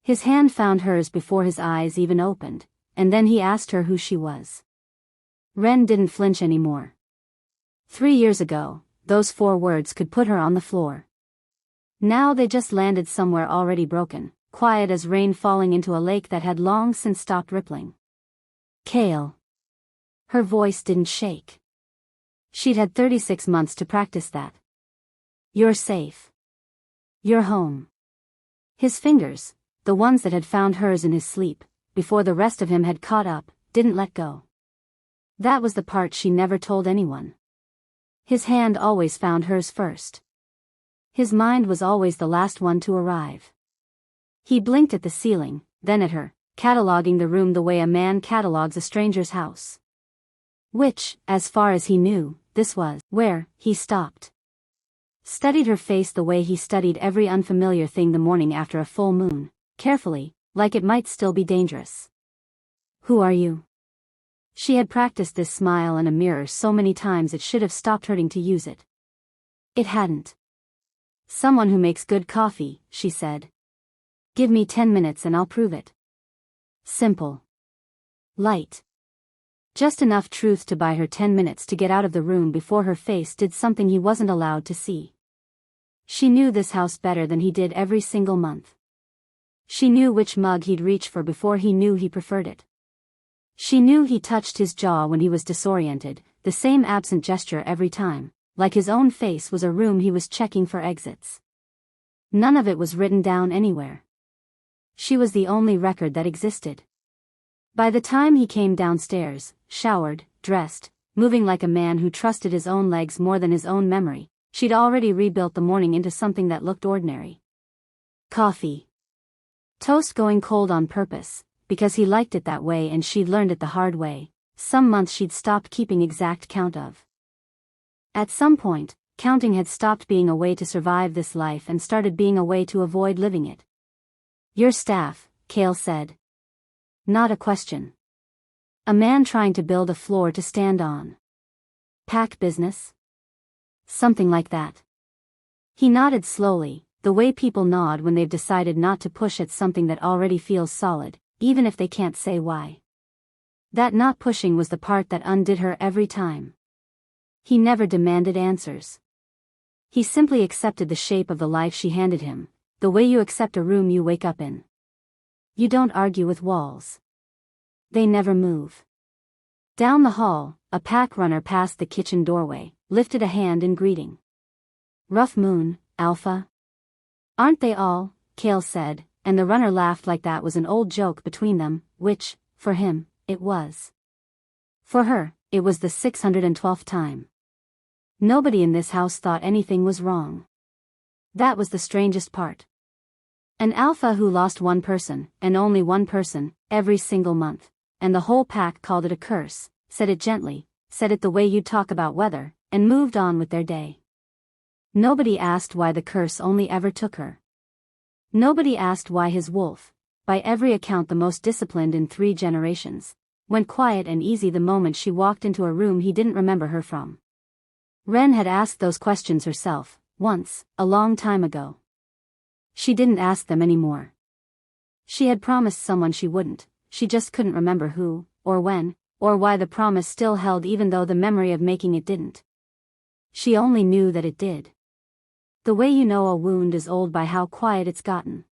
His hand found hers before his eyes even opened, and then he asked her who she was. Wren didn't flinch anymore. 3 years ago, those 4 words could put her on the floor. Now they just landed somewhere already broken, quiet as rain falling into a lake that had long since stopped rippling. Kael. Her voice didn't shake. She'd had 36 months to practice that. You're safe. You're home. His fingers, the ones that had found hers in his sleep, before the rest of him had caught up, didn't let go. That was the part she never told anyone. His hand always found hers first. His mind was always the last one to arrive. He blinked at the ceiling, then at her, cataloging the room the way a man catalogs a stranger's house. Which, as far as he knew, this was where he stopped. Studied her face the way he studied every unfamiliar thing the morning after a full moon, carefully, like it might still be dangerous. Who are you? She had practiced this smile in a mirror so many times it should have stopped hurting to use it. It hadn't. Someone who makes good coffee, she said. Give me 10 minutes and I'll prove it. Simple. Light. Just enough truth to buy her 10 minutes to get out of the room before her face did something he wasn't allowed to see. She knew this house better than he did every single month. She knew which mug he'd reach for before he knew he preferred it. She knew he touched his jaw when he was disoriented, the same absent gesture every time, like his own face was a room he was checking for exits. None of it was written down anywhere. She was the only record that existed. By the time he came downstairs, showered, dressed, moving like a man who trusted his own legs more than his own memory, she'd already rebuilt the morning into something that looked ordinary. Coffee. Toast going cold on purpose, because he liked it that way and she'd learned it the hard way, some months she'd stopped keeping exact count of. At some point, counting had stopped being a way to survive this life and started being a way to avoid living it. Your staff, Kael said. Not a question. A man trying to build a floor to stand on. Pack business? Something like that. He nodded slowly, the way people nod when they've decided not to push at something that already feels solid, even if they can't say why. That not pushing was the part that undid her every time. He never demanded answers. He simply accepted the shape of the life she handed him, the way you accept a room you wake up in. You don't argue with walls. They never move. Down the hall, a pack runner passed the kitchen doorway, lifted a hand in greeting. Rough moon, Alpha. Aren't they all? Kael said, and the runner laughed like that was an old joke between them, which, for him, it was. For her, it was the 612th time. Nobody in this house thought anything was wrong. That was the strangest part. An alpha who lost one person, and only one person, every single month, and the whole pack called it a curse, said it gently, said it the way you'd talk about weather, and moved on with their day. Nobody asked why the curse only ever took her. Nobody asked why his wolf, by every account the most disciplined in 3 generations, went quiet and easy the moment she walked into a room he didn't remember her from. Wren had asked those questions herself, once, a long time ago. She didn't ask them anymore. She had promised someone she wouldn't, she just couldn't remember who, or when, or why the promise still held even though the memory of making it didn't. She only knew that it did. The way you know a wound is old by how quiet it's gotten.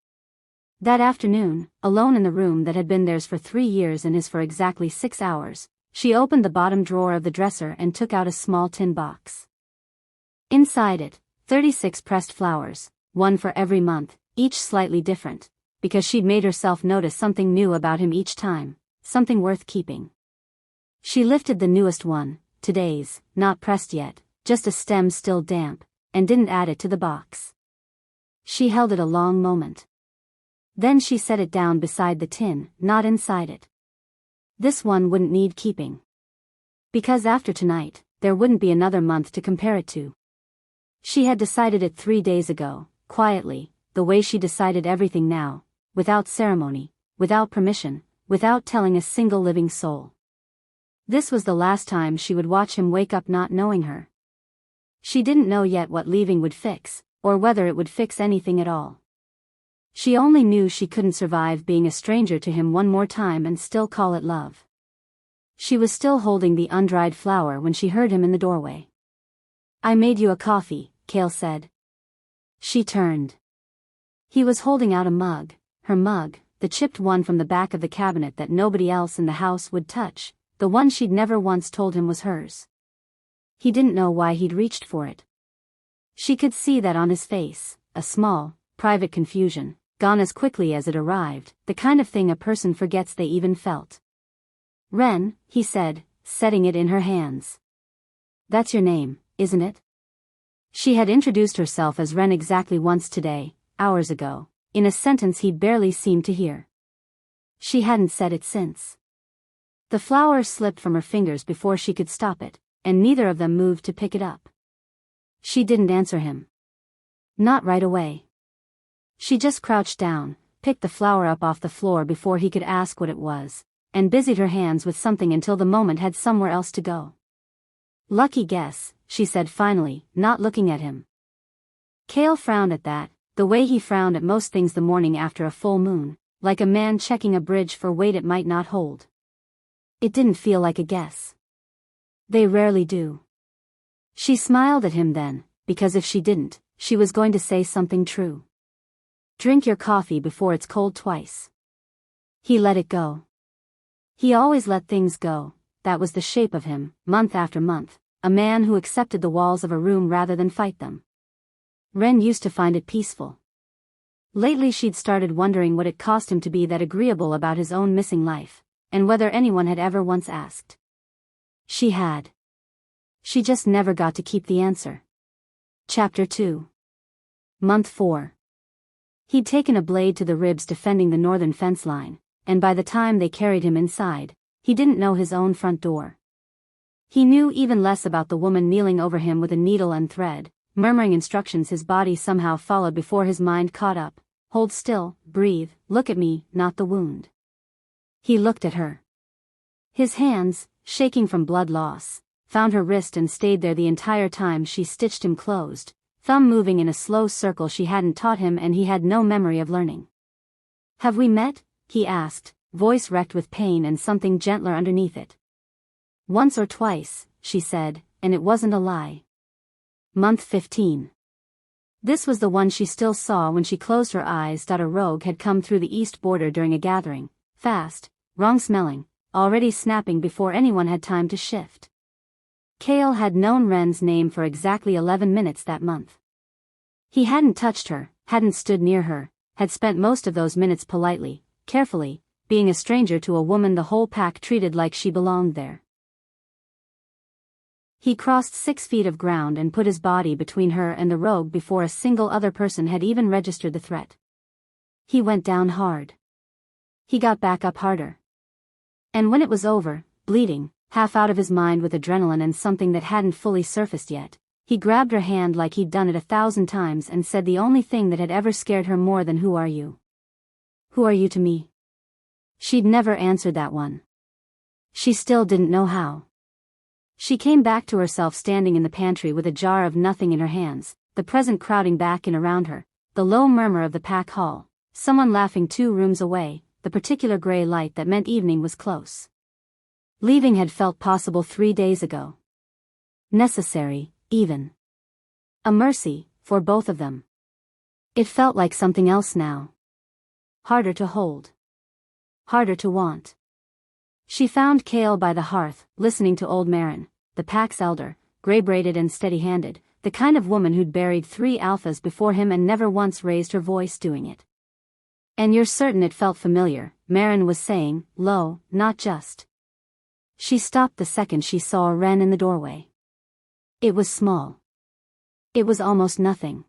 That afternoon, alone in the room that had been theirs for 3 years and his for exactly 6 hours, she opened the bottom drawer of the dresser and took out a small tin box. Inside it, 36 pressed flowers, one for every month, each slightly different, because she'd made herself notice something new about him each time, something worth keeping. She lifted the newest one, today's, not pressed yet, just a stem still damp, and didn't add it to the box. She held it a long moment. Then she set it down beside the tin, not inside it. This one wouldn't need keeping. Because after tonight, there wouldn't be another month to compare it to. She had decided it 3 days ago, quietly, the way she decided everything now, without ceremony, without permission, without telling a single living soul. This was the last time she would watch him wake up not knowing her. She didn't know yet what leaving would fix, or whether it would fix anything at all. She only knew she couldn't survive being a stranger to him one more time and still call it love. She was still holding the undried flower when she heard him in the doorway. "I made you a coffee," Kael said. She turned. He was holding out a mug, her mug, the chipped one from the back of the cabinet that nobody else in the house would touch, the one she'd never once told him was hers. He didn't know why he'd reached for it. She could see that on his face, a small, private confusion, gone as quickly as it arrived, the kind of thing a person forgets they even felt. "Wren," he said, setting it in her hands. "That's your name, isn't it?" She had introduced herself as Wren exactly once today, hours ago, in a sentence he'd barely seemed to hear. She hadn't said it since. The flower slipped from her fingers before she could stop it, and neither of them moved to pick it up. She didn't answer him. Not right away. She just crouched down, picked the flower up off the floor before he could ask what it was, and busied her hands with something until the moment had somewhere else to go. "Lucky guess," she said finally, not looking at him. Kael frowned at that, the way he frowned at most things the morning after a full moon, like a man checking a bridge for weight it might not hold. It didn't feel like a guess. They rarely do. She smiled at him then, because if she didn't, she was going to say something true. "Drink your coffee before it's cold twice." He let it go. He always let things go, that was the shape of him, month after month, a man who accepted the walls of a room rather than fight them. Wren used to find it peaceful. Lately she'd started wondering what it cost him to be that agreeable about his own missing life, and whether anyone had ever once asked. She had. She just never got to keep the answer. Chapter 2. Month 4. He'd taken a blade to the ribs defending the northern fence line, and by the time they carried him inside, he didn't know his own front door. He knew even less about the woman kneeling over him with a needle and thread, murmuring instructions his body somehow followed before his mind caught up. "Hold still, breathe, look at me, not the wound." He looked at her. His hands, shaking from blood loss, found her wrist and stayed there the entire time she stitched him closed, thumb moving in a slow circle she hadn't taught him and he had no memory of learning. "Have we met?" he asked, voice wrecked with pain and something gentler underneath it. "Once or twice," she said, and it wasn't a lie. Month 15. This was the one she still saw when she closed her eyes. A rogue had come through the east border during a gathering, fast, wrong-smelling, already snapping before anyone had time to shift. Kael had known Wren's name for exactly 11 minutes that month. He hadn't touched her, hadn't stood near her, had spent most of those minutes politely, carefully, being a stranger to a woman the whole pack treated like she belonged there. He crossed 6 feet of ground and put his body between her and the rogue before a single other person had even registered the threat. He went down hard. He got back up harder. And when it was over, bleeding, half out of his mind with adrenaline and something that hadn't fully surfaced yet, he grabbed her hand like he'd done it 1,000 times and said the only thing that had ever scared her more than "Who are you? Who are you to me?" She'd never answered that one. She still didn't know how. She came back to herself standing in the pantry with a jar of nothing in her hands, the present crowding back in around her, the low murmur of the pack hall, someone laughing 2 rooms away, the particular gray light that meant evening was close. Leaving had felt possible 3 days ago. Necessary, even. A mercy, for both of them. It felt like something else now. Harder to hold. Harder to want. She found Kael by the hearth, listening to old Marin, the pack's elder, gray-braided and steady-handed, the kind of woman who'd buried 3 alphas before him and never once raised her voice doing it. "And you're certain it felt familiar," Marin was saying, low, not just. She stopped the second she saw Wren in the doorway. It was small. It was almost nothing.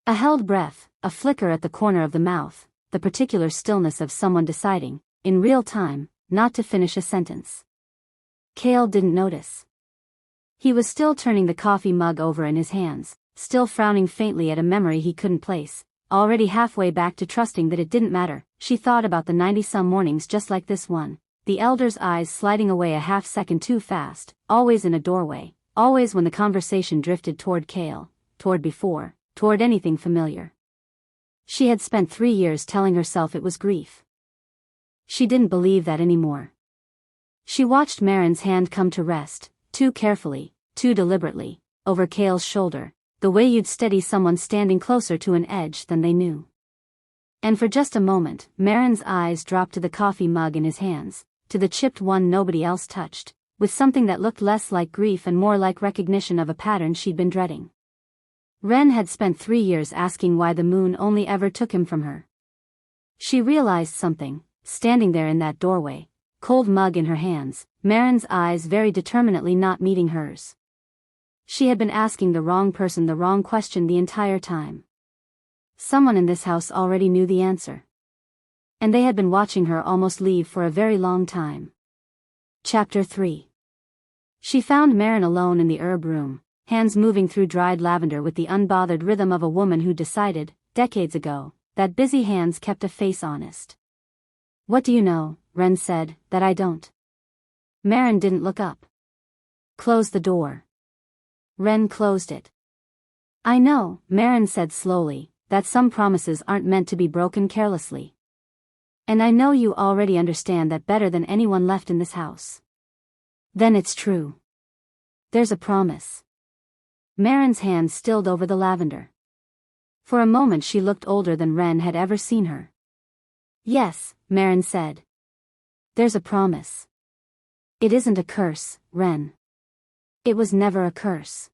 A held breath, a flicker at the corner of the mouth, the particular stillness of someone deciding, in real time, not to finish a sentence. Kael didn't notice. He was still turning the coffee mug over in his hands, still frowning faintly at a memory he couldn't place, already halfway back to trusting that it didn't matter. She thought about the 90-some mornings just like this one, the elder's eyes sliding away a half-second too fast, always in a doorway, always when the conversation drifted toward Kael, toward before, toward anything familiar. She had spent 3 years telling herself it was grief. She didn't believe that anymore. She watched Maren's hand come to rest, too carefully, too deliberately, over Kael's shoulder, the way you'd steady someone standing closer to an edge than they knew. And for just a moment, Maren's eyes dropped to the coffee mug in his hands, to the chipped one nobody else touched, with something that looked less like grief and more like recognition of a pattern she'd been dreading. Wren had spent 3 years asking why the moon only ever took him from her. She realized something, standing there in that doorway, cold mug in her hands, Maren's eyes very determinedly not meeting hers. She had been asking the wrong person the wrong question the entire time. Someone in this house already knew the answer. And they had been watching her almost leave for a very long time. Chapter 3. She found Maren alone in the herb room, hands moving through dried lavender with the unbothered rhythm of a woman who decided, decades ago, that busy hands kept a face honest. "What do you know," Wren said, "that I don't?" Maren didn't look up. "Close the door." Wren closed it. "I know," Maren said slowly, "that some promises aren't meant to be broken carelessly. And I know you already understand that better than anyone left in this house." "Then it's true. There's a promise." Maren's hand stilled over the lavender. For a moment she looked older than Wren had ever seen her. "Yes," Maren said. "There's a promise. It isn't a curse, Wren. It was never a curse.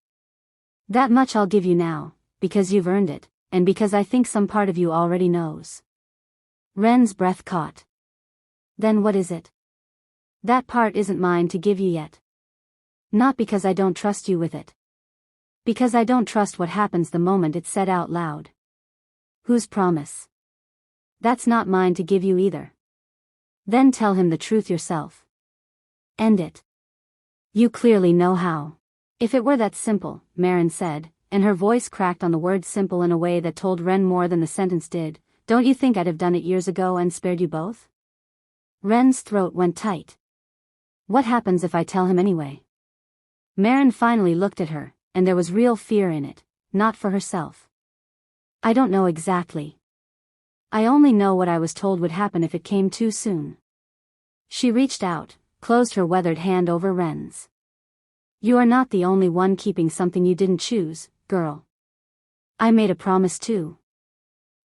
That much I'll give you now, because you've earned it, and because I think some part of you already knows." Wren's breath caught. "Then what is it?" "That part isn't mine to give you yet. Not because I don't trust you with it. Because I don't trust what happens the moment it's said out loud." "Whose promise?" "That's not mine to give you either." "Then tell him the truth yourself. End it. You clearly know how." "If it were that simple," Maren said, and her voice cracked on the word simple in a way that told Wren more than the sentence did, "don't you think I'd have done it years ago and spared you both?" Wren's throat went tight. "What happens if I tell him anyway?" Maren finally looked at her, and there was real fear in it, not for herself. "I don't know exactly. I only know what I was told would happen if it came too soon." She reached out, closed her weathered hand over Wren's. "You are not the only one keeping something you didn't choose, girl. I made a promise too.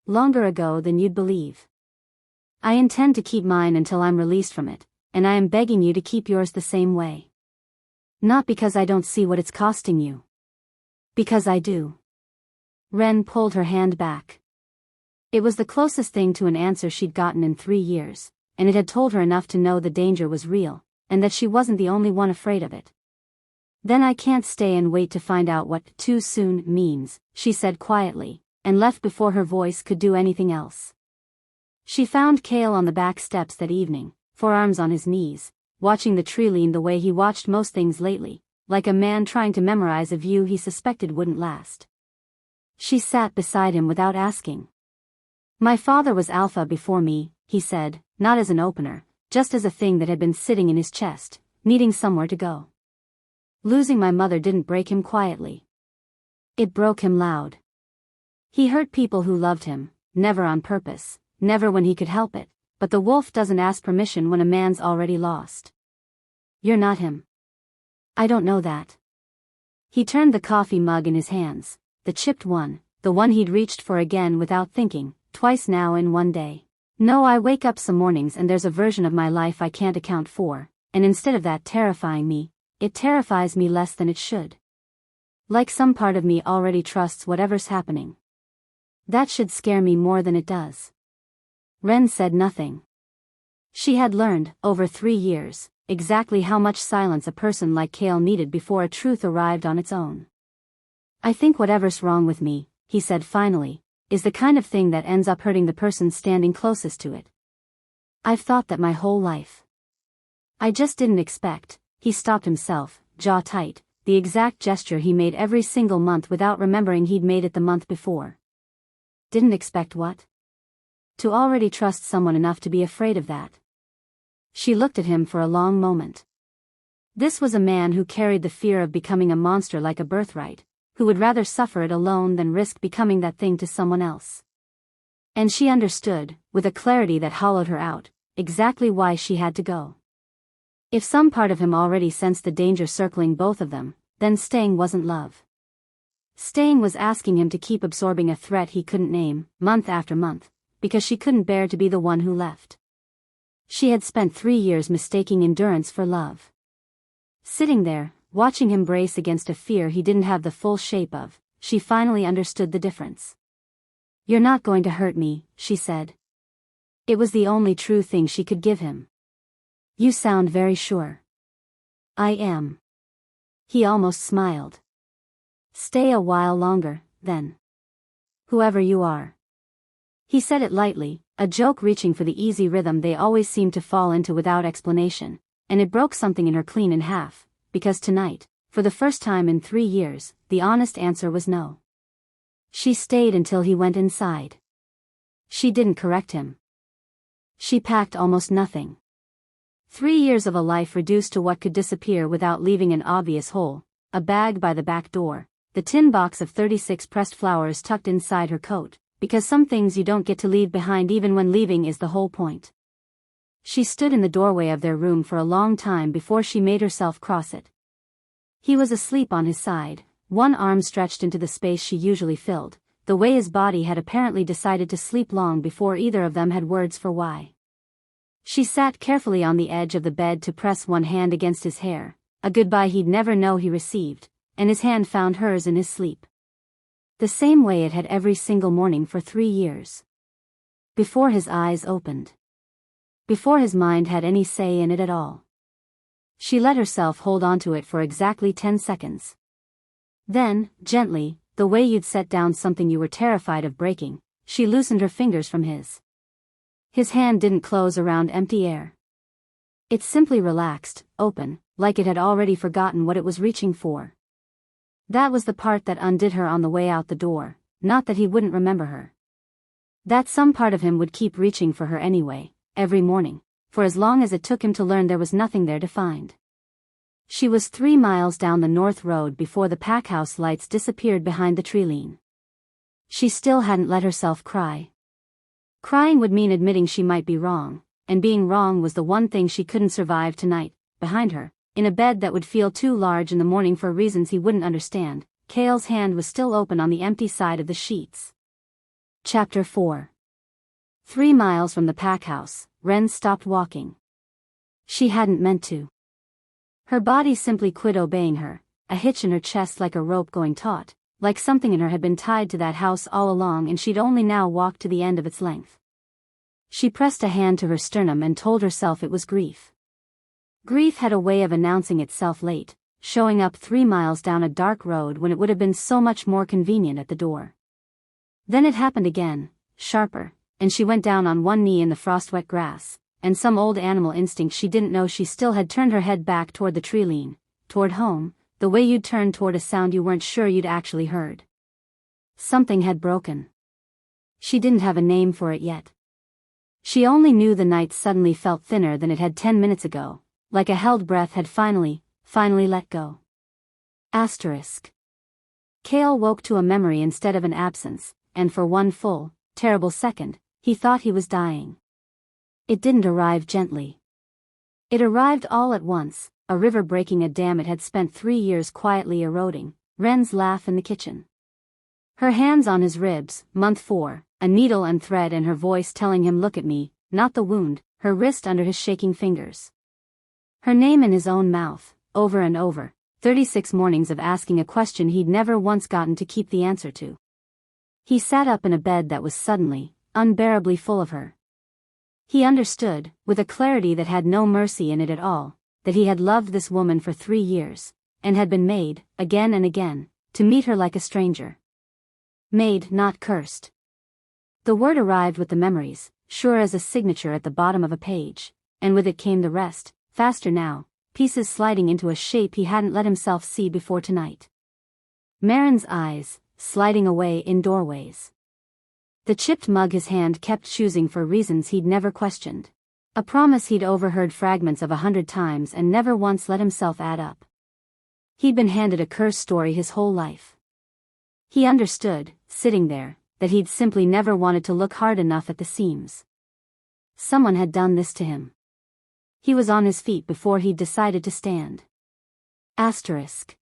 Longer ago than you'd believe. I intend to keep mine until I'm released from it, and I am begging you to keep yours the same way. Not because I don't see what it's costing you. Because I do." Wren pulled her hand back. It was the closest thing to an answer she'd gotten in 3 years, and it had told her enough to know the danger was real, and that she wasn't the only one afraid of it. "Then I can't stay and wait to find out what too soon means," she said quietly, and left before her voice could do anything else. She found Kael on the back steps that evening, forearms on his knees, watching the tree lean the way he watched most things lately, like a man trying to memorize a view he suspected wouldn't last. She sat beside him without asking. "My father was alpha before me," he said, not as an opener, just as a thing that had been sitting in his chest, needing somewhere to go. "Losing my mother didn't break him quietly. It broke him loud. He hurt people who loved him, never on purpose, never when he could help it, but the wolf doesn't ask permission when a man's already lost. You're not him." "I don't know that." He turned the coffee mug in his hands, the chipped one, the one he'd reached for again without thinking, twice now in one day. "No, I wake up some mornings and there's a version of my life I can't account for, and instead of that terrifying me, it terrifies me less than it should. Like some part of me already trusts whatever's happening. That should scare me more than it does." Wren said nothing. She had learned, over 3 years, exactly how much silence a person like Kael needed before a truth arrived on its own. "I think whatever's wrong with me," he said finally, "is the kind of thing that ends up hurting the person standing closest to it. I've thought that my whole life. I just didn't expect." He stopped himself, jaw tight, the exact gesture he made every single month without remembering he'd made it the month before. "Didn't expect what?" "To already trust someone enough to be afraid of that." She looked at him for a long moment. This was a man who carried the fear of becoming a monster like a birthright, who would rather suffer it alone than risk becoming that thing to someone else. And she understood, with a clarity that hollowed her out, exactly why she had to go. If some part of him already sensed the danger circling both of them, then staying wasn't love. Staying was asking him to keep absorbing a threat he couldn't name, month after month, because she couldn't bear to be the one who left. She had spent 3 years mistaking endurance for love. Sitting there, watching him brace against a fear he didn't have the full shape of, she finally understood the difference. "You're not going to hurt me," she said. It was the only true thing she could give him. "You sound very sure." "I am." He almost smiled. "Stay a while longer, then. Whoever you are." He said it lightly, a joke reaching for the easy rhythm they always seemed to fall into without explanation, and it broke something in her clean in half, because tonight, for the first time in 3 years, the honest answer was no. She stayed until he went inside. She didn't correct him. She packed almost nothing. 3 years of a life reduced to what could disappear without leaving an obvious hole, a bag by the back door, the tin box of 36 pressed flowers tucked inside her coat, because some things you don't get to leave behind even when leaving is the whole point. She stood in the doorway of their room for a long time before she made herself cross it. He was asleep on his side, one arm stretched into the space she usually filled, the way his body had apparently decided to sleep long before either of them had words for why. She sat carefully on the edge of the bed to press one hand against his hair, a goodbye he'd never know he received, and his hand found hers in his sleep. The same way it had every single morning for 3 years. Before his eyes opened. Before his mind had any say in it at all. She let herself hold onto it for exactly 10 seconds. Then, gently, the way you'd set down something you were terrified of breaking, she loosened her fingers from his. His hand didn't close around empty air. It simply relaxed, open, like it had already forgotten what it was reaching for. That was the part that undid her on the way out the door, not that he wouldn't remember her. That some part of him would keep reaching for her anyway, every morning, for as long as it took him to learn there was nothing there to find. She was 3 miles down the north road before the packhouse lights disappeared behind the treeline. She still hadn't let herself cry. Crying would mean admitting she might be wrong, and being wrong was the one thing she couldn't survive tonight. Behind her, in a bed that would feel too large in the morning for reasons he wouldn't understand, Kael's hand was still open on the empty side of the sheets. Chapter 4. 3 miles from the packhouse, Wren stopped walking. She hadn't meant to. Her body simply quit obeying her, a hitch in her chest like a rope going taut, like something in her had been tied to that house all along and she'd only now walked to the end of its length. She pressed a hand to her sternum and told herself it was grief. Grief had a way of announcing itself late, showing up 3 miles down a dark road when it would have been so much more convenient at the door. Then it happened again, sharper, and she went down on one knee in the frost-wet grass, and some old animal instinct she didn't know she still had turned her head back toward the treeline, toward home, the way you'd turn toward a sound you weren't sure you'd actually heard. Something had broken. She didn't have a name for it yet. She only knew the night suddenly felt thinner than it had 10 minutes ago, like a held breath had finally let go. Asterisk. Kael woke to a memory instead of an absence, and for one full, terrible second, he thought he was dying. It didn't arrive gently. It arrived all at once, a river breaking a dam it had spent 3 years quietly eroding, Wren's laugh in the kitchen. Her hands on his ribs, month 4, a needle and thread and her voice telling him look at me, not the wound, her wrist under his shaking fingers. Her name in his own mouth, over and over, 36 mornings of asking a question he'd never once gotten to keep the answer to. He sat up in a bed that was suddenly, unbearably full of her. He understood, with a clarity that had no mercy in it at all, that he had loved this woman for 3 years, and had been made, again and again, to meet her like a stranger. Made, not cursed. The word arrived with the memories, sure as a signature at the bottom of a page, and with it came the rest, faster now, pieces sliding into a shape he hadn't let himself see before tonight. Maren's eyes, sliding away in doorways. The chipped mug his hand kept choosing for reasons he'd never questioned. A promise he'd overheard fragments of 100 times and never once let himself add up. He'd been handed a curse story his whole life. He understood, sitting there, that he'd simply never wanted to look hard enough at the seams. Someone had done this to him. He was on his feet before he'd decided to stand. Asterisk.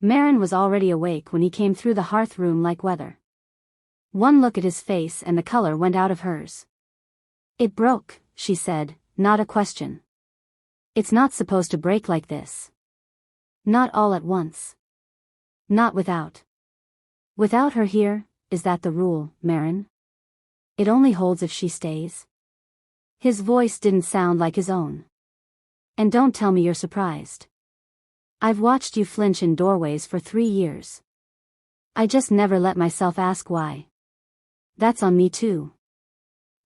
Wren was already awake when he came through the hearth room like weather. One look at his face and the color went out of hers. "It broke," she said, not a question. "It's not supposed to break like this. Not all at once. Not without. Without her here, is that the rule, Wren? It only holds if she stays?" His voice didn't sound like his own. "And don't tell me you're surprised. I've watched you flinch in doorways for 3 years. I just never let myself ask why. That's on me too."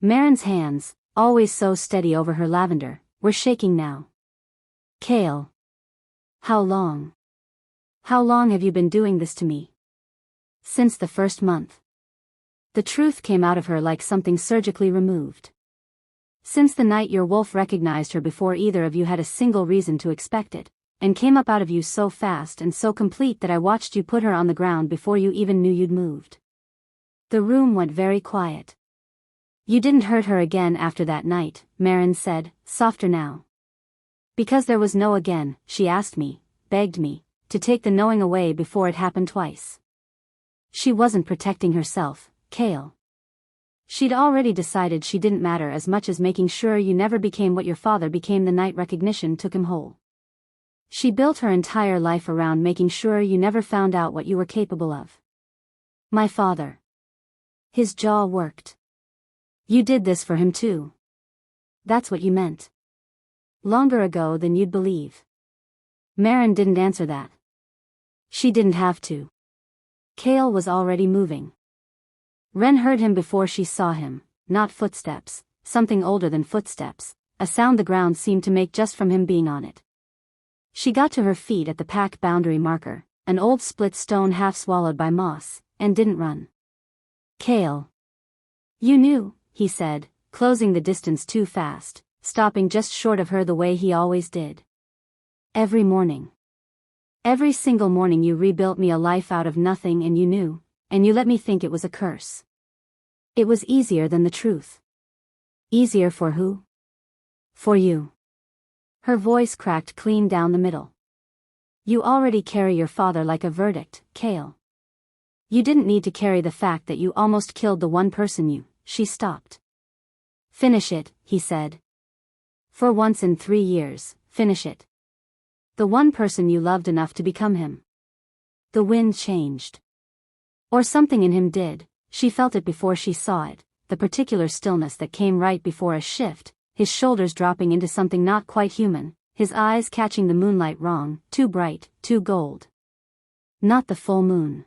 Wren's hands, always so steady over her lavender, were shaking now. "Kael. How long? How long have you been doing this to me?" "Since the first month." The truth came out of her like something surgically removed. "Since the night your wolf recognized her before either of you had a single reason to expect it, and came up out of you so fast and so complete that I watched you put her on the ground before you even knew you'd moved." The room went very quiet. "You didn't hurt her again after that night," Wren said, softer now. "Because there was no again, she asked me, begged me, to take the knowing away before it happened twice. She wasn't protecting herself, Kael. She'd already decided she didn't matter as much as making sure you never became what your father became the night recognition took him whole. She built her entire life around making sure you never found out what you were capable of." "My father." His jaw worked. "You did this for him too. That's what you meant. Longer ago than you'd believe." Wren didn't answer that. She didn't have to. Kael was already moving. Wren heard him before she saw him, not footsteps, something older than footsteps, a sound the ground seemed to make just from him being on it. She got to her feet at the pack boundary marker, an old split stone half swallowed by moss, and didn't run. "Kael. You knew," he said, closing the distance too fast, stopping just short of her the way he always did. "Every morning. Every single morning you rebuilt me a life out of nothing and you knew, and you let me think it was a curse. It was easier than the truth." "Easier for who?" "For you." Her voice cracked clean down the middle. "You already carry your father like a verdict, Kael. You didn't need to carry the fact that you almost killed the one person you." She stopped. "Finish it," he said. "For once in 3 years, finish it. The one person you loved enough to become him." The wind changed. Or something in him did. She felt it before she saw it, the particular stillness that came right before a shift, his shoulders dropping into something not quite human, his eyes catching the moonlight wrong, too bright, too gold. Not the full moon.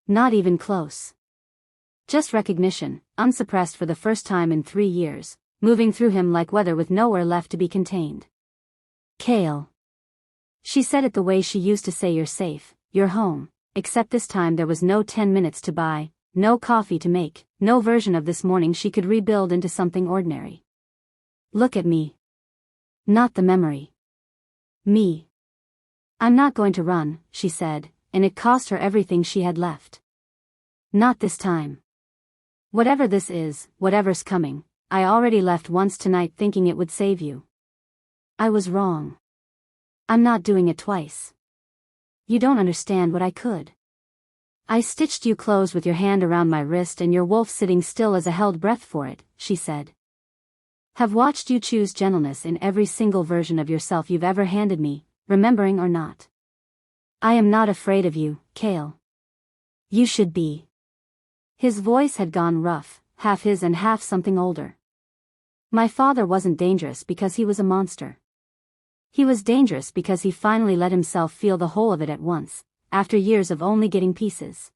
Not even close. Just recognition, unsuppressed for the first time in 3 years, moving through him like weather with nowhere left to be contained. "Kael." She said it the way she used to say you're safe, you're home, except this time there was no 10 minutes to buy, no coffee to make, no version of this morning she could rebuild into something ordinary. "Look at me. Not the memory. Me. I'm not going to run," she said, and it cost her everything she had left. "Not this time. Whatever this is, whatever's coming, I already left once tonight thinking it would save you. I was wrong. I'm not doing it twice. You don't understand what I could. I stitched you closed with your hand around my wrist and your wolf sitting still as I held breath for it," she said. "Have watched you choose gentleness in every single version of yourself you've ever handed me, remembering or not. I am not afraid of you, Kael. You should be." His voice had gone rough, half his and half something older. "My father wasn't dangerous because he was a monster. He was dangerous because he finally let himself feel the whole of it at once, after years of only getting pieces.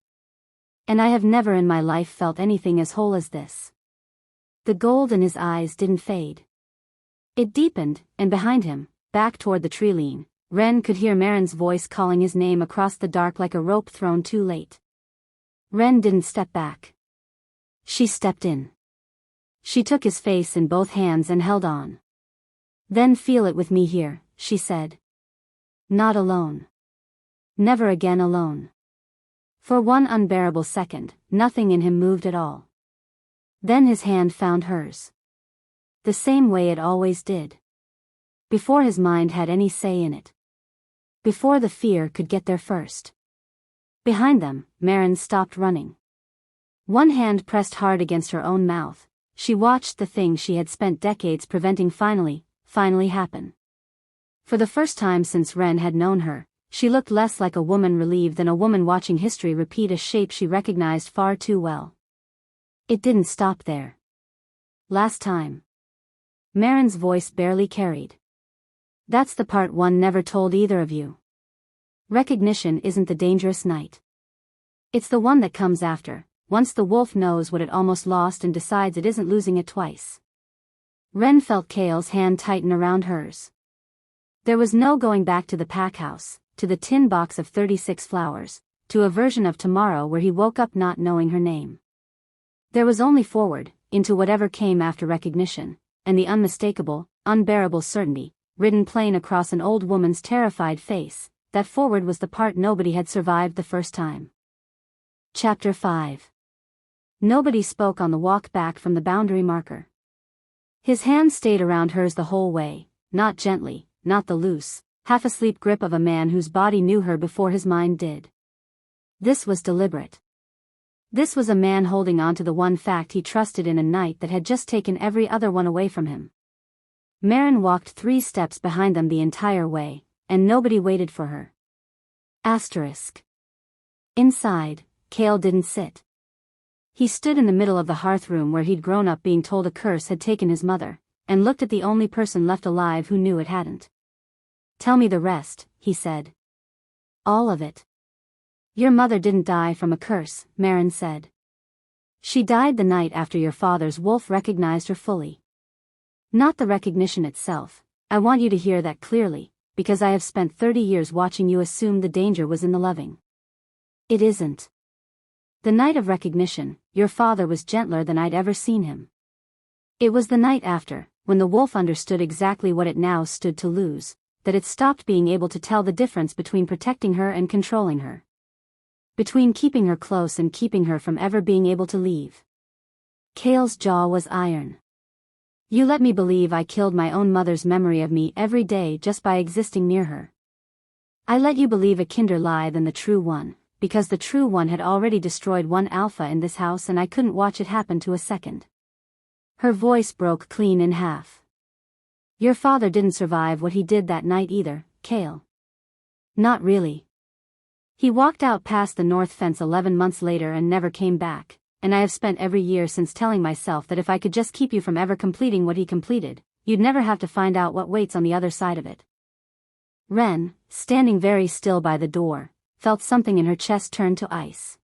And I have never in my life felt anything as whole as this." The gold in his eyes didn't fade. It deepened, and behind him, back toward the tree lean, Wren could hear Wren's voice calling his name across the dark like a rope thrown too late. Wren didn't step back. She stepped in. She took his face in both hands and held on. "Then feel it with me here," she said. "Not alone. Never again alone. For one unbearable second, nothing in him moved at all. Then his hand found hers. The same way it always did. Before his mind had any say in it. Before the fear could get there first. Behind them, Wren stopped running. One hand pressed hard against her own mouth. She watched the thing she had spent decades preventing finally happen. For the first time since Wren had known her, she looked less like a woman relieved than a woman watching history repeat a shape she recognized far too well. It didn't stop there. Last time. Wren's voice barely carried. That's the part one never told either of you. Recognition isn't the dangerous night. It's the one that comes after, once the wolf knows what it almost lost and decides it isn't losing it twice. Wren felt Kael's hand tighten around hers. There was no going back to the pack house, to the tin box of 36 flowers, to a version of tomorrow where he woke up not knowing her name. There was only forward, into whatever came after recognition, and the unmistakable, unbearable certainty, written plain across an old woman's terrified face, that forward was the part nobody had survived the first time. Chapter 5. Nobody spoke on the walk back from the boundary marker. His hand stayed around hers the whole way, not gently, not the loose, half-asleep grip of a man whose body knew her before his mind did. This was deliberate. This was a man holding on to the one fact he trusted in a night that had just taken every other one away from him. Wren walked 3 steps behind them the entire way, and nobody waited for her. Asterisk. Inside, Kael didn't sit. He stood in the middle of the hearth room where he'd grown up being told a curse had taken his mother, and looked at the only person left alive who knew it hadn't. "Tell me the rest," he said. "All of it." "Your mother didn't die from a curse," Wren said. "She died the night after your father's wolf recognized her fully. Not the recognition itself. I want you to hear that clearly, because I have spent 30 years watching you assume the danger was in the loving. It isn't. The night of recognition, your father was gentler than I'd ever seen him. It was the night after, when the wolf understood exactly what it now stood to lose, that it stopped being able to tell the difference between protecting her and controlling her. Between keeping her close and keeping her from ever being able to leave." Kael's jaw was iron. "You let me believe I killed my own mother's memory of me every day just by existing near her. I let you believe a kinder lie than the true one, because the true one had already destroyed one alpha in this house and I couldn't watch it happen to a second." Her voice broke clean in half. "Your father didn't survive what he did that night either, Kael. Not really. He walked out past the north fence 11 months later and never came back, and I have spent every year since telling myself that if I could just keep you from ever completing what he completed, you'd never have to find out what waits on the other side of it." Wren, standing very still by the door, felt something in her chest turn to ice.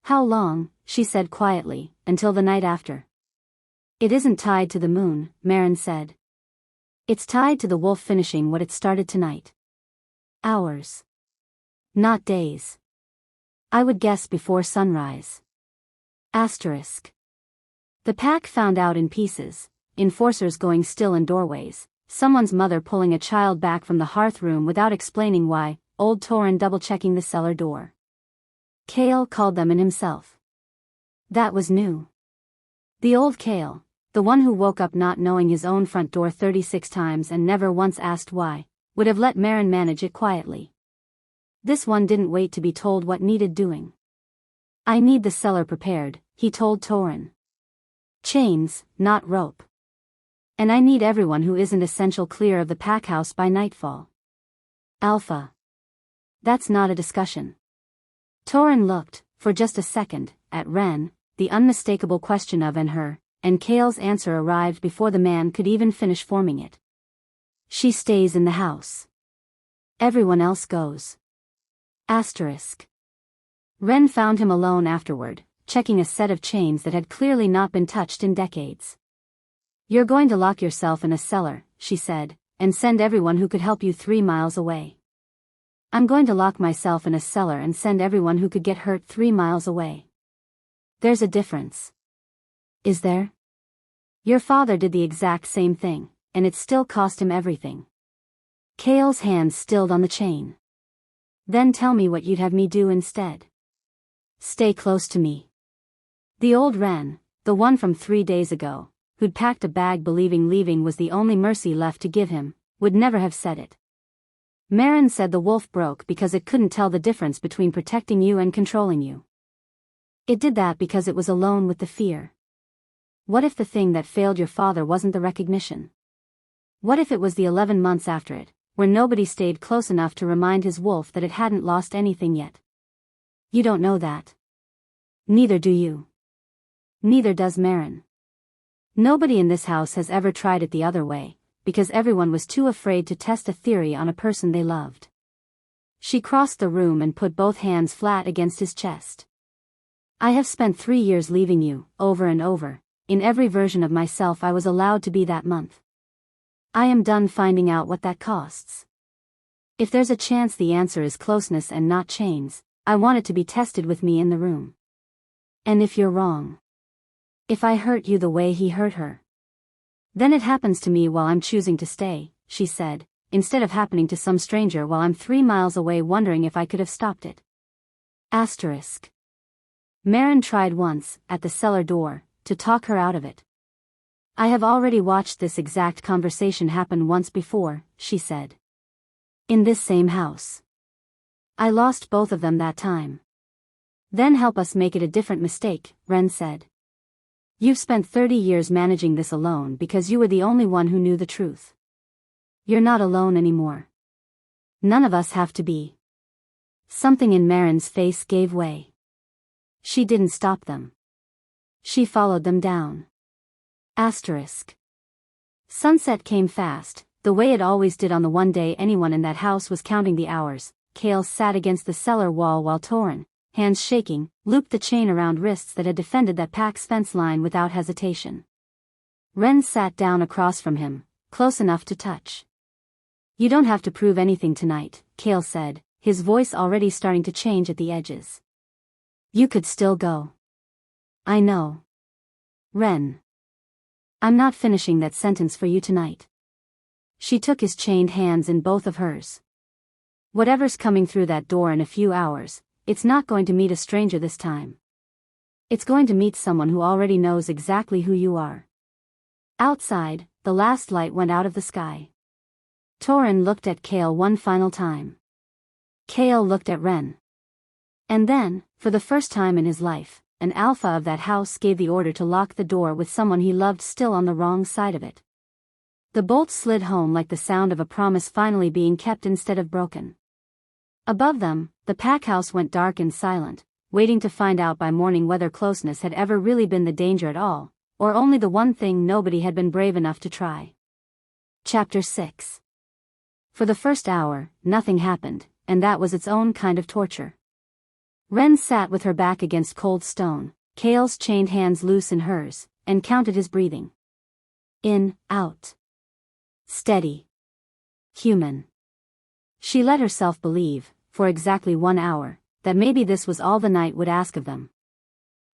"How long?" she said quietly, "until the night after?" "It isn't tied to the moon," Wren said. "It's tied to the wolf finishing what it started tonight. Hours. Not days. I would guess before sunrise." Asterisk. The pack found out in pieces, enforcers going still in doorways, someone's mother pulling a child back from the hearth room without explaining why, old Torin double-checking the cellar door. Kael called them in himself. That was new. The old Kael, the one who woke up not knowing his own front door 36 times and never once asked why, would have let Wren manage it quietly. This one didn't wait to be told what needed doing. "I need the cellar prepared," he told Torin. "Chains, not rope. And I need everyone who isn't essential clear of the pack house by nightfall. Alpha. That's not a discussion." Torin looked, for just a second, at Wren, the unmistakable question of and her, and Kael's answer arrived before the man could even finish forming it. "She stays in the house. Everyone else goes." Asterisk. Wren found him alone afterward, checking a set of chains that had clearly not been touched in decades. "You're going to lock yourself in a cellar," she said, "and send everyone who could help you 3 miles away." "I'm going to lock myself in a cellar and send everyone who could get hurt 3 miles away. There's a difference." "Is there?" "Your father did the exact same thing, and it still cost him everything." Kael's hand stilled on the chain. "Then tell me what you'd have me do instead." Stay close to me. The old Wren, the one from 3 days ago, who'd packed a bag believing leaving was the only mercy left to give him, would never have said it. Wren said the wolf broke because it couldn't tell the difference between protecting you and controlling you. It did that because it was alone with the fear. What if the thing that failed your father wasn't the recognition? What if it was the 11 months after it, where nobody stayed close enough to remind his wolf that it hadn't lost anything yet? You don't know that. Neither do you. Neither does Wren. Nobody in this house has ever tried it the other way, because everyone was too afraid to test a theory on a person they loved. She crossed the room and put both hands flat against his chest. I have spent 3 years leaving you, over and over, in every version of myself I was allowed to be that month. I am done finding out what that costs. If there's a chance the answer is closeness and not chains, I want it to be tested with me in the room. And if you're wrong, if I hurt you the way he hurt her, then it happens to me while I'm choosing to stay, she said, instead of happening to some stranger while I'm 3 miles away wondering if I could have stopped it. Asterisk. Wren tried once, at the cellar door, to talk her out of it. I have already watched this exact conversation happen once before, she said. In this same house. I lost both of them that time. Then help us make it a different mistake, Wren said. You've spent 30 years managing this alone because you were the only one who knew the truth. You're not alone anymore. None of us have to be. Something in Wren's face gave way. She didn't stop them. She followed them down. Asterisk. Sunset came fast, the way it always did on the one day anyone in that house was counting the hours. Kael sat against the cellar wall while Torin, hands shaking, looped the chain around wrists that had defended that pack's fence line without hesitation. Wren sat down across from him, close enough to touch. You don't have to prove anything tonight, Kael said, his voice already starting to change at the edges. You could still go. I know. Wren. I'm not finishing that sentence for you tonight. She took his chained hands in both of hers. Whatever's coming through that door in a few hours, it's not going to meet a stranger this time. It's going to meet someone who already knows exactly who you are. Outside, the last light went out of the sky. Torin looked at Kael one final time. Kael looked at Wren. And then, for the first time in his life, an alpha of that house gave the order to lock the door with someone he loved still on the wrong side of it. The bolt slid home like the sound of a promise finally being kept instead of broken. Above them, the pack house went dark and silent, waiting to find out by morning whether closeness had ever really been the danger at all, or only the one thing nobody had been brave enough to try. Chapter 6. For the first hour, nothing happened, and that was its own kind of torture. Wren sat with her back against cold stone, Kael's chained hands loose in hers, and counted his breathing. In, out. Steady. Human. She let herself believe, for exactly 1 hour, that maybe this was all the night would ask of them.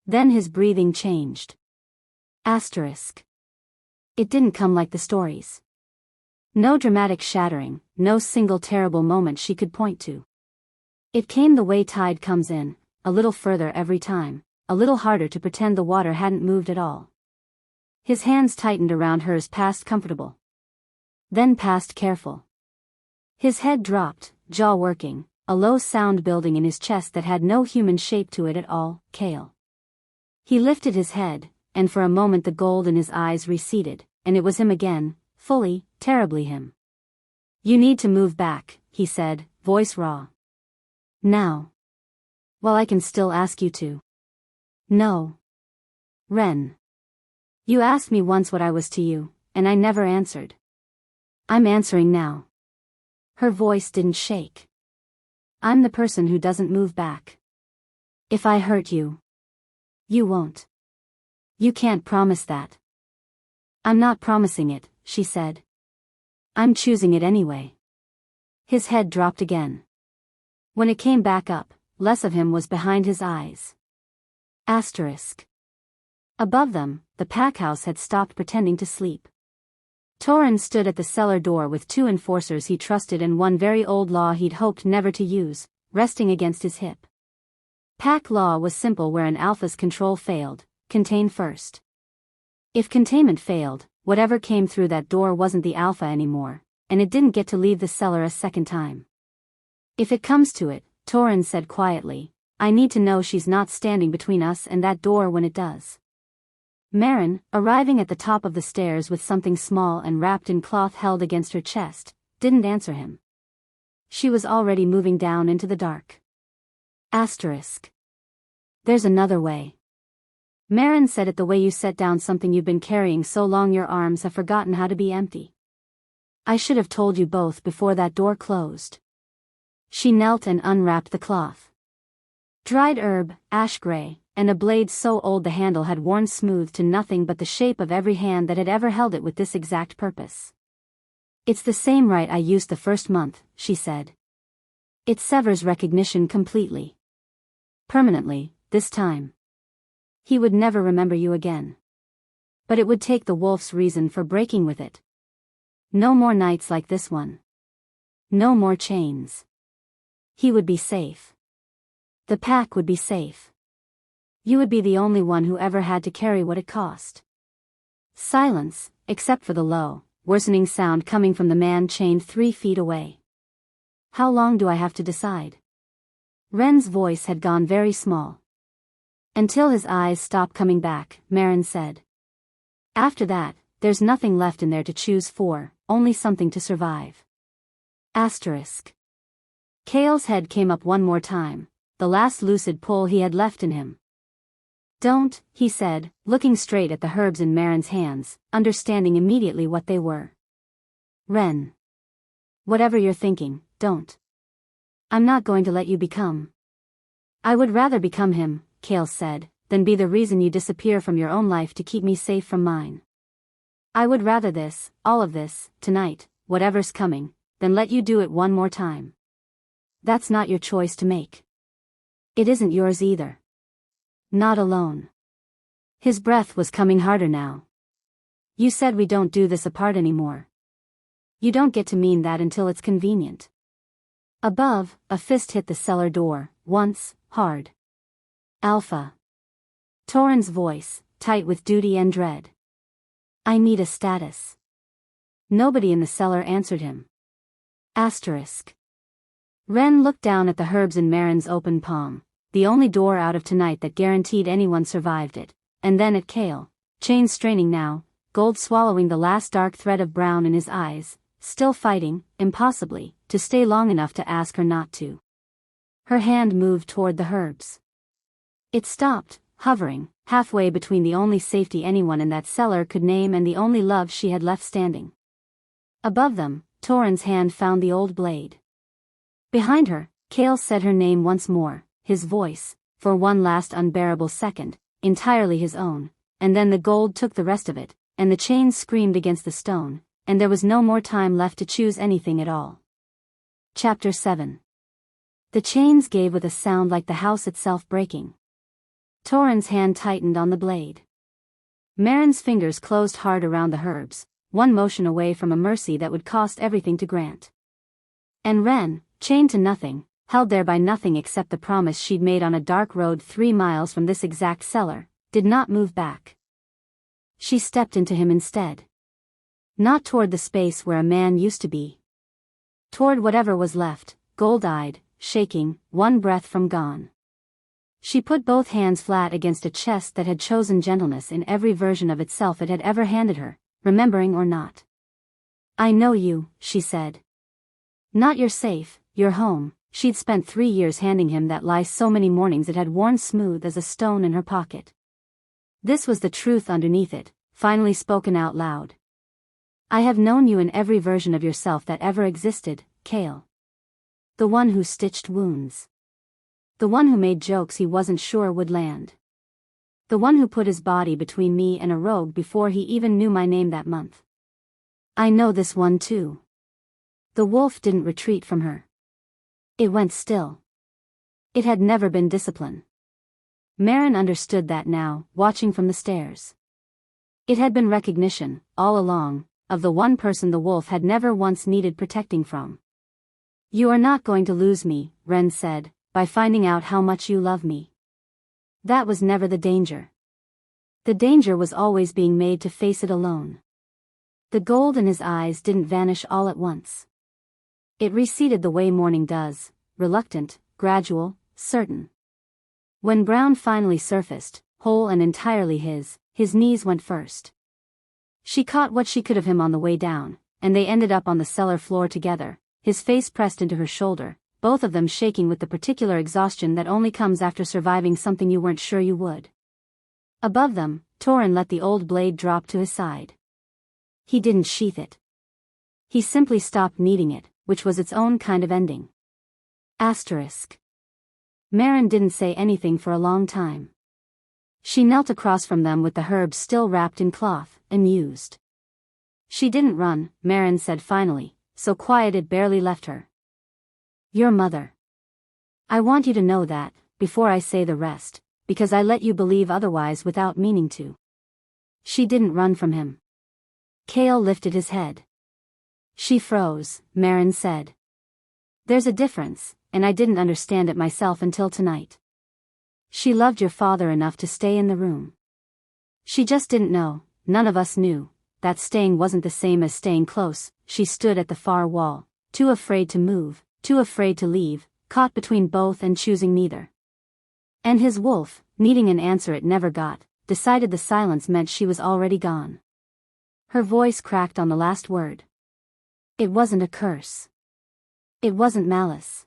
Then his breathing changed. Asterisk. It didn't come like the stories. No dramatic shattering, no single terrible moment she could point to. It came the way tide comes in, a little further every time, a little harder to pretend the water hadn't moved at all. His hands tightened around hers past comfortable. Then past careful. His head dropped, jaw working, a low sound building in his chest that had no human shape to it at all. Kael. He lifted his head, and for a moment the gold in his eyes receded, and it was him again, fully, terribly him. You need to move back, he said, voice raw. Now. Well, I can still ask you to. No. Wren. You asked me once what I was to you, and I never answered. I'm answering now. Her voice didn't shake. I'm the person who doesn't move back. If I hurt you, you won't. You can't promise that. I'm not promising it, she said. I'm choosing it anyway. His head dropped again. When it came back up, less of him was behind his eyes. Asterisk. Above them, the pack house had stopped pretending to sleep. Torin stood at the cellar door with 2 enforcers he trusted and one very old law he'd hoped never to use, resting against his hip. Pack law was simple wherein alpha's control failed, contain first. If containment failed, whatever came through that door wasn't the alpha anymore, and it didn't get to leave the cellar a second time. If it comes to it, Torrens said quietly, I need to know she's not standing between us and that door when it does. Maren, arriving at the top of the stairs with something small and wrapped in cloth held against her chest, didn't answer him. She was already moving down into the dark. Asterisk. There's another way. Maren said it the way you set down something you've been carrying so long your arms have forgotten how to be empty. I should have told you both before that door closed. She knelt and unwrapped the cloth. Dried herb, ash gray, and a blade so old the handle had worn smooth to nothing but the shape of every hand that had ever held it with this exact purpose. It's the same right I used the first month, she said. It severs recognition completely. Permanently, this time. He would never remember you again. But it would take the wolf's reason for breaking with it. No more nights like this one. No more chains. He would be safe. The pack would be safe. You would be the only one who ever had to carry what it cost. Silence, except for the low, worsening sound coming from the man chained 3 feet away. How long do I have to decide? Wren's voice had gone very small. Until his eyes stop coming back, Maren said. After that, there's nothing left in there to choose for, only something to survive. Asterisk. Kael's head came up one more time, the last lucid pull he had left in him. Don't, he said, looking straight at the herbs in Maren's hands, understanding immediately what they were. Wren. Whatever you're thinking, don't. I'm not going to let you become. I would rather become him, Kael said, than be the reason you disappear from your own life to keep me safe from mine. I would rather this, all of this, tonight, whatever's coming, than let you do it one more time. That's not your choice to make. It isn't yours either. Not alone. His breath was coming harder now. You said we don't do this apart anymore. You don't get to mean that until it's convenient. Above, a fist hit the cellar door, once, hard. Alpha. Torrens' voice, tight with duty and dread. I need a status. Nobody in the cellar answered him. Asterisk. Wren looked down at the herbs in Maren's open palm, the only door out of tonight that guaranteed anyone survived it, and then at Kael, chains straining now, gold swallowing the last dark thread of brown in his eyes, still fighting, impossibly, to stay long enough to ask her not to. Her hand moved toward the herbs. It stopped, hovering, halfway between the only safety anyone in that cellar could name and the only love she had left standing. Above them, Torrens' hand found the old blade. Behind her, Kael said her name once more, his voice, for one last unbearable second, entirely his own, and then the gold took the rest of it, and the chains screamed against the stone, and there was no more time left to choose anything at all. Chapter 7. The chains gave with a sound like the house itself breaking. Torrens' hand tightened on the blade. Maren's fingers closed hard around the herbs, one motion away from a mercy that would cost everything to grant. And Wren, chained to nothing, held there by nothing except the promise she'd made on a dark road 3 miles from this exact cellar, did not move back. She stepped into him instead. Not toward the space where a man used to be. Toward whatever was left, gold-eyed, shaking, one breath from gone. She put both hands flat against a chest that had chosen gentleness in every version of itself it had ever handed her, remembering or not. I know you, she said. Not your safe, your home. She'd spent 3 years handing him that lie so many mornings it had worn smooth as a stone in her pocket. This was the truth underneath it, finally spoken out loud. I have known you in every version of yourself that ever existed, Kael. The one who stitched wounds. The one who made jokes he wasn't sure would land. The one who put his body between me and a rogue before he even knew my name that month. I know this one too. The wolf didn't retreat from her. It went still. It had never been discipline. Maren understood that now, watching from the stairs. It had been recognition, all along, of the one person the wolf had never once needed protecting from. You are not going to lose me, Wren said, by finding out how much you love me. That was never the danger. The danger was always being made to face it alone. The gold in his eyes didn't vanish all at once. It receded the way morning does, reluctant, gradual, certain. When Brown finally surfaced, whole and entirely his knees went first. She caught what she could of him on the way down, and they ended up on the cellar floor together, his face pressed into her shoulder, both of them shaking with the particular exhaustion that only comes after surviving something you weren't sure you would. Above them, Torin let the old blade drop to his side. He didn't sheath it. He simply stopped needing it, which was its own kind of ending. Asterisk. Maren didn't say anything for a long time. She knelt across from them with the herbs still wrapped in cloth, amused. She didn't run, Maren said finally, so quiet it barely left her. Your mother. I want you to know that, before I say the rest, because I let you believe otherwise without meaning to. She didn't run from him. Kael lifted his head. She froze, Maren said. There's a difference, and I didn't understand it myself until tonight. She loved your father enough to stay in the room. She just didn't know, none of us knew, that staying wasn't the same as staying close. She stood at the far wall, too afraid to move, too afraid to leave, caught between both and choosing neither. And his wolf, needing an answer it never got, decided the silence meant she was already gone. Her voice cracked on the last word. It wasn't a curse. It wasn't malice.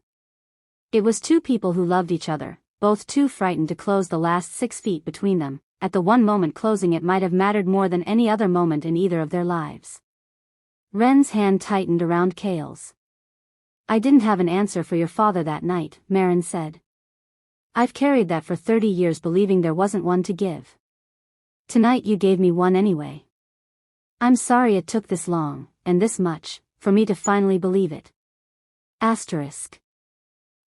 It was two people who loved each other, both too frightened to close the last 6 feet between them. At the one moment closing it might have mattered more than any other moment in either of their lives. Wren's hand tightened around Kael's. I didn't have an answer for your father that night, Maren said. I've carried that for 30 years believing there wasn't one to give. Tonight you gave me one anyway. I'm sorry it took this long, and this much, for me to finally believe it. Asterisk.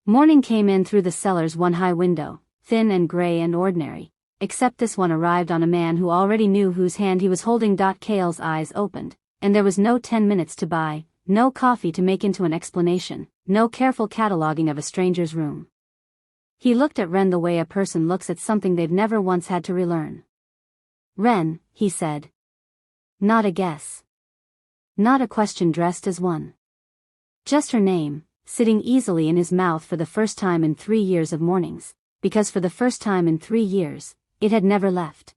Morning came in through the cellar's one high window, thin and gray and ordinary, except this one arrived on a man who already knew whose hand he was holding. Kael's eyes opened, and there was no 10 minutes to buy, no coffee to make into an explanation, no careful cataloging of a stranger's room. He looked at Wren the way a person looks at something they've never once had to relearn. Wren, he said. Not a guess. Not a question dressed as one. Just her name, sitting easily in his mouth for the first time in 3 years of mornings, because for the first time in 3 years, it had never left.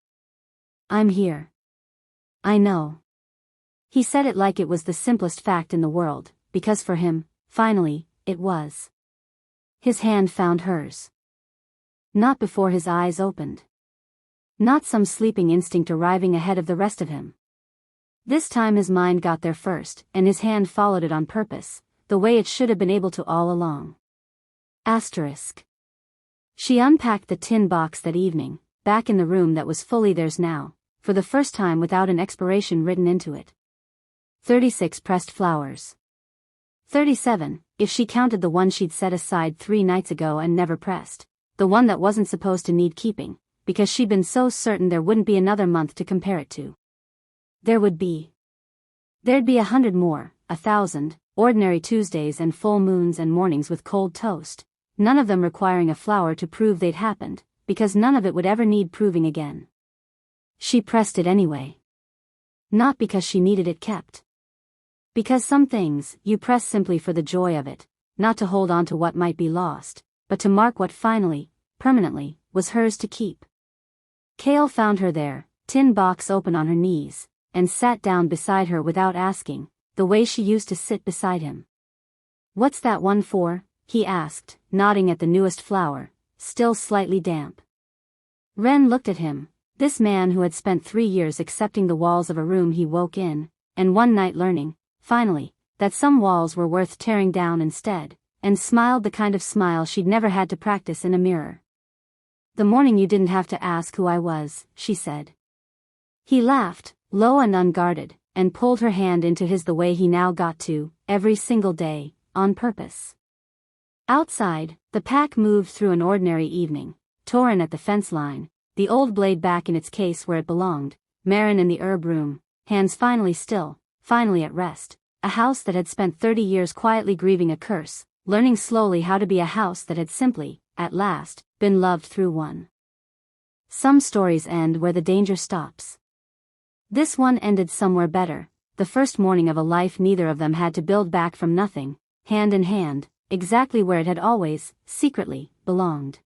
I'm here. I know. He said it like it was the simplest fact in the world, because for him, finally, it was. His hand found hers. Not before his eyes opened. Not some sleeping instinct arriving ahead of the rest of him. This time his mind got there first, and his hand followed it on purpose, the way it should have been able to all along. Asterisk. She unpacked the tin box that evening, back in the room that was fully theirs now, for the first time without an expiration written into it. 36 pressed flowers. 37, if she counted the one she'd set aside 3 nights ago and never pressed, the one that wasn't supposed to need keeping, because she'd been so certain there wouldn't be another month to compare it to. There would be. There'd be 100 more, 1,000, ordinary Tuesdays and full moons and mornings with cold toast, none of them requiring a flower to prove they'd happened, because none of it would ever need proving again. She pressed it anyway. Not because she needed it kept. Because some things you press simply for the joy of it, not to hold on to what might be lost, but to mark what finally, permanently, was hers to keep. Kael found her there, tin box open on her knees, and sat down beside her without asking, the way she used to sit beside him. What's that one for? He asked, nodding at the newest flower, still slightly damp. Wren looked at him, this man who had spent 3 years accepting the walls of a room he woke in, and one night learning, finally, that some walls were worth tearing down instead, and smiled the kind of smile she'd never had to practice in a mirror. The morning you didn't have to ask who I was, she said. He laughed, low and unguarded, and pulled her hand into his the way he now got to, every single day, on purpose. Outside, the pack moved through an ordinary evening, Torin at the fence line, the old blade back in its case where it belonged, Maren in the herb room, hands finally still, finally at rest, a house that had spent 30 years quietly grieving a curse, learning slowly how to be a house that had simply, at last, been loved through one. Some stories end where the danger stops. This one ended somewhere better, the first morning of a life neither of them had to build back from nothing, hand in hand, exactly where it had always, secretly, belonged.